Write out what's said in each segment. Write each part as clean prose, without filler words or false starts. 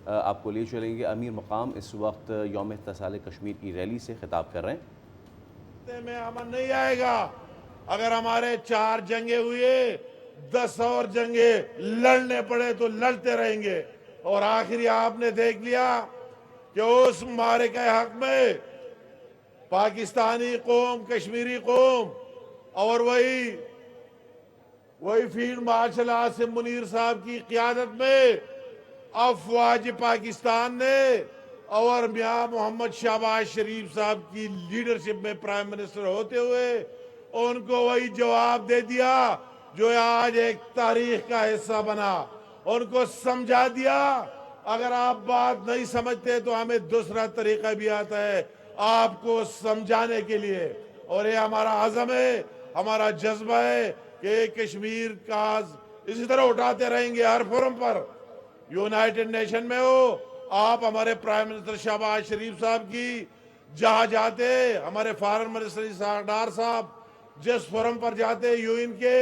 آپ کو لے چلیں گے۔ امیر مقام اس وقت یوم اتصال کشمیر کی ریلی سے خطاب کر رہے ہیں۔ میں امن نہیں آئے گا اگر ہمارے 4 جنگیں ہوئے 10 اور جنگیں لڑنے پڑے تو لڑتے رہیں گے، اور آخری آپ نے دیکھ لیا کہ اس معرکہ حق میں پاکستانی قوم، کشمیری قوم اور وہی فیلڈ مارشل عاصم منیر صاحب کی قیادت میں افواج پاکستان نے اور میاں محمد شہباز شریف صاحب کی لیڈرشپ میں پرائم منسٹر ہوتے ہوئے ان کو وہی جواب دے دیا جو آج ایک تاریخ کا حصہ بنا۔ ان کو سمجھا دیا اگر آپ بات نہیں سمجھتے تو ہمیں دوسرا طریقہ بھی آتا ہے آپ کو سمجھانے کے لیے، اور یہ ہمارا عزم ہے، ہمارا جذبہ ہے کہ کشمیر کا اسی طرح اٹھاتے رہیں گے ہر فورم پر، یونائٹڈ نیشن میں ہو، آپ ہمارے پرائم منسٹر شہباز شریف صاحب کی جہاں جاتے، ہمارے فارن منسٹر ڈار صاحب جس فورم پر جاتے یو این کے،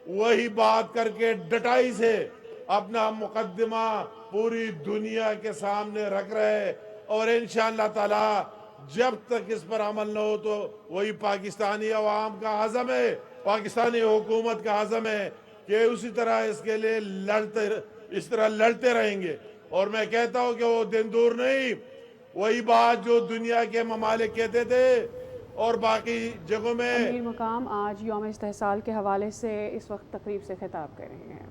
وہی بات کر کے ڈٹائی سے اپنا مقدمہ پوری دنیا کے سامنے رکھ رہے، اور انشاءاللہ تعالی جب تک اس پر عمل نہ ہو تو وہی پاکستانی عوام کا عزم ہے، پاکستانی حکومت کا عزم ہے کہ اسی طرح اس کے لیے لڑتے رہیں گے۔ اور میں کہتا ہوں کہ وہ دن دور نہیں، وہی بات جو دنیا کے ممالک کہتے تھے اور باقی جگہوں میں۔ امیر مقام آج یوم استحصال کے حوالے سے اس وقت تقریب سے خطاب کر رہے ہیں۔